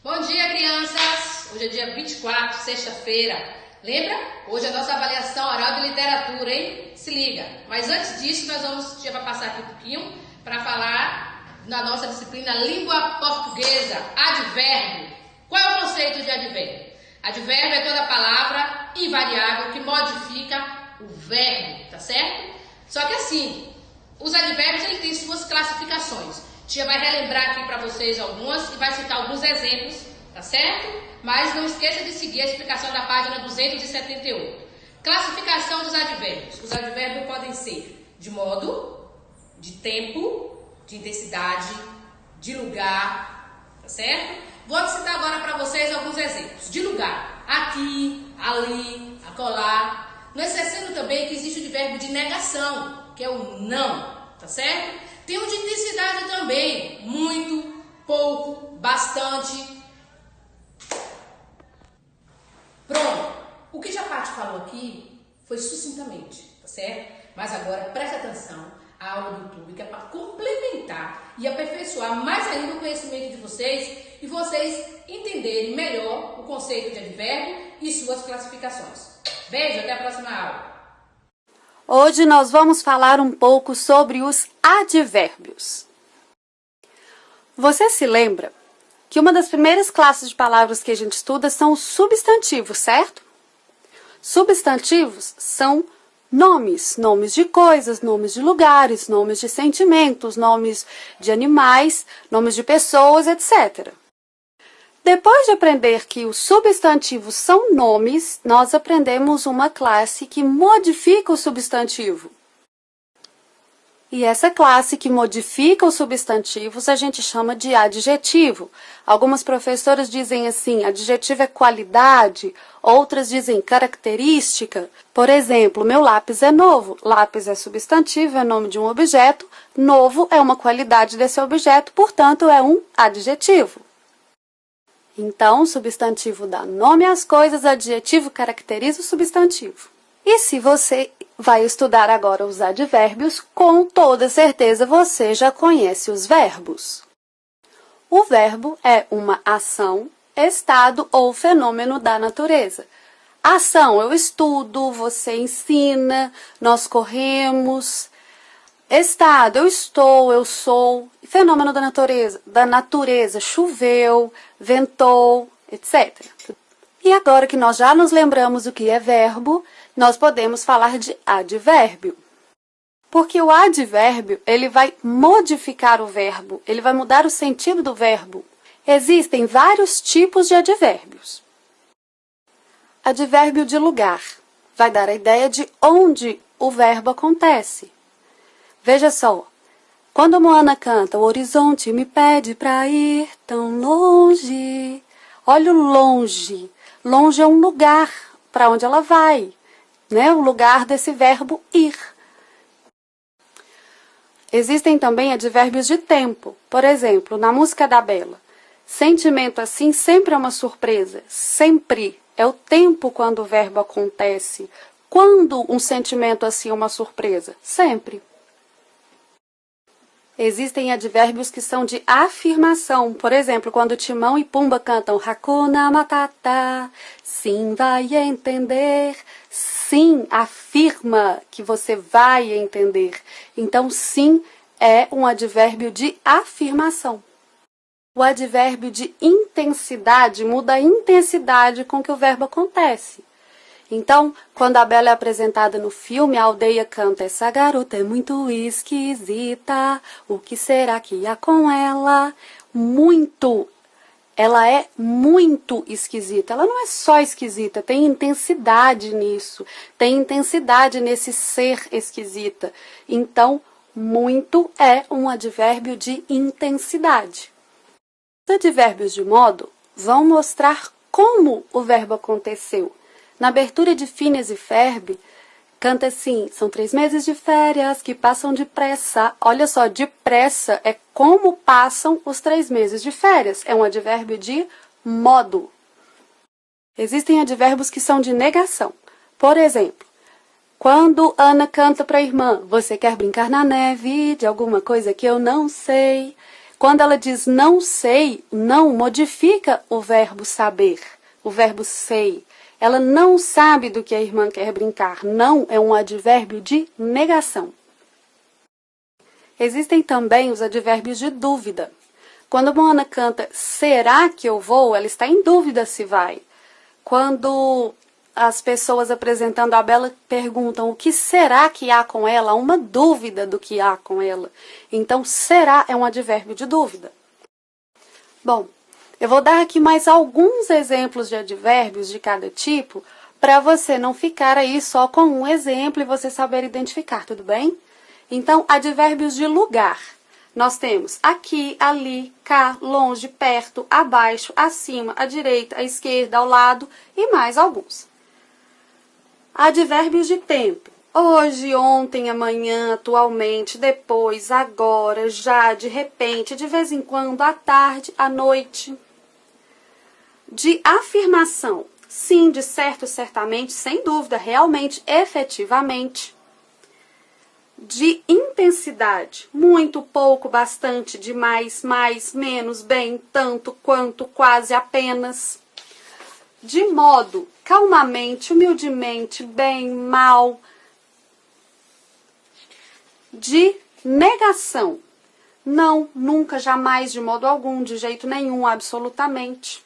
Bom dia, crianças! Hoje é dia 24, sexta-feira. Lembra? Hoje é a nossa avaliação oral de literatura, hein? Se liga! Mas antes disso, já vai passar aqui um pouquinho para falar na nossa disciplina Língua Portuguesa, advérbio. Qual é o conceito de advérbio? Advérbio é toda palavra invariável que modifica o verbo, tá certo? Só que assim, os advérbios eles têm suas classificações. Tia vai relembrar aqui para vocês algumas e vai citar alguns exemplos, tá certo? Mas não esqueça de seguir a explicação da página 278. Classificação dos advérbios. Os advérbios podem ser de modo, de tempo, de intensidade, de lugar, tá certo? Vou citar agora para vocês alguns exemplos. De lugar, aqui, ali, acolá. Não esquecendo também que existe o advérbio de negação, que é o não, tá certo? Tem o de intensidade também, muito, pouco, bastante. Pronto. O que a Paty falou aqui foi sucintamente, tá certo? Mas agora preste atenção à aula do YouTube, que é para complementar e aperfeiçoar mais ainda o conhecimento de vocês e vocês entenderem melhor o conceito de advérbio e suas classificações. Beijo, até a próxima aula. Hoje nós vamos falar um pouco sobre os advérbios. Você se lembra que uma das primeiras classes de palavras que a gente estuda são os substantivos, certo? Substantivos são nomes, nomes de coisas, nomes de lugares, nomes de sentimentos, nomes de animais, nomes de pessoas, etc. Depois de aprender que os substantivos são nomes, nós aprendemos uma classe que modifica o substantivo. E essa classe que modifica os substantivos a gente chama de adjetivo. Algumas professoras dizem assim, adjetivo é qualidade, outras dizem característica. Por exemplo, meu lápis é novo. Lápis é substantivo, é nome de um objeto. Novo é uma qualidade desse objeto, portanto é um adjetivo. Então, o substantivo dá nome às coisas, adjetivo caracteriza o substantivo. E se você vai estudar agora os advérbios, com toda certeza você já conhece os verbos. O verbo é uma ação, estado ou fenômeno da natureza. Ação, eu estudo, você ensina, nós corremos. Estado, eu estou, eu sou. Fenômeno da natureza, choveu, ventou, etc. E agora que nós já nos lembramos o que é verbo, nós podemos falar de advérbio. Porque o advérbio, ele vai modificar o verbo, ele vai mudar o sentido do verbo. Existem vários tipos de advérbios. Advérbio de lugar vai dar a ideia de onde o verbo acontece. Veja só, quando a Moana canta, o horizonte me pede para ir tão longe. Olha o longe. Longe é um lugar para onde ela vai, né? O lugar desse verbo ir. Existem também advérbios de tempo. Por exemplo, na música da Bela, sentimento assim sempre é uma surpresa. Sempre é o tempo quando o verbo acontece. Quando um sentimento assim é uma surpresa? Sempre. Existem advérbios que são de afirmação. Por exemplo, quando Timão e Pumba cantam Hakuna Matata, sim, vai entender. Sim, afirma que você vai entender. Então, sim é um advérbio de afirmação. O advérbio de intensidade muda a intensidade com que o verbo acontece. Então, quando a Bela é apresentada no filme, a aldeia canta, essa garota é muito esquisita, o que será que há com ela? Muito, ela é muito esquisita, ela não é só esquisita, tem intensidade nisso, tem intensidade nesse ser esquisita. Então, muito é um advérbio de intensidade. Os advérbios de modo vão mostrar como o verbo aconteceu. Na abertura de Phineas e Ferb, canta assim, são 3 meses de férias que passam depressa. Olha só, depressa é como passam os 3 meses de férias. É um advérbio de modo. Existem advérbios que são de negação. Por exemplo, quando Ana canta para a irmã, você quer brincar na neve de alguma coisa que eu não sei. Quando ela diz não sei, não modifica o verbo saber, o verbo sei. Ela não sabe do que a irmã quer brincar. Não é um advérbio de negação. Existem também os advérbios de dúvida. Quando a Moana canta será que eu vou, ela está em dúvida se vai. Quando as pessoas apresentando a Bela perguntam o que será que há com ela, há uma dúvida do que há com ela. Então, será é um advérbio de dúvida. Bom, eu vou dar aqui mais alguns exemplos de advérbios de cada tipo, para você não ficar aí só com um exemplo e você saber identificar, tudo bem? Então, advérbios de lugar. Nós temos aqui, ali, cá, longe, perto, abaixo, acima, à direita, à esquerda, ao lado e mais alguns. Advérbios de tempo. Hoje, ontem, amanhã, atualmente, depois, agora, já, de repente, de vez em quando, à tarde, à noite. De afirmação. Sim, de certo, certamente, sem dúvida, realmente, efetivamente. De intensidade, muito, pouco, bastante, demais, mais, menos, bem, tanto, quanto, quase, apenas. De modo, calmamente, humildemente, bem, mal. De negação, não, nunca, jamais, de modo algum, de jeito nenhum, absolutamente.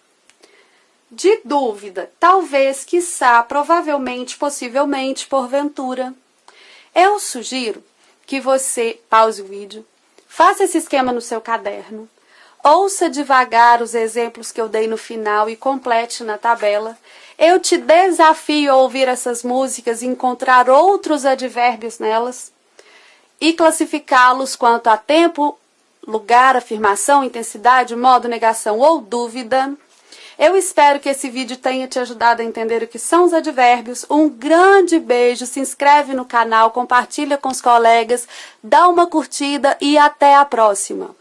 De dúvida, talvez, quiçá, provavelmente, possivelmente, porventura. Eu sugiro que você pause o vídeo, faça esse esquema no seu caderno, ouça devagar os exemplos que eu dei no final e complete na tabela. Eu te desafio a ouvir essas músicas e encontrar outros advérbios nelas e classificá-los quanto a tempo, lugar, afirmação, intensidade, modo, negação ou dúvida. Eu espero que esse vídeo tenha te ajudado a entender o que são os advérbios. Um grande beijo, se inscreve no canal, compartilha com os colegas, dá uma curtida e até a próxima!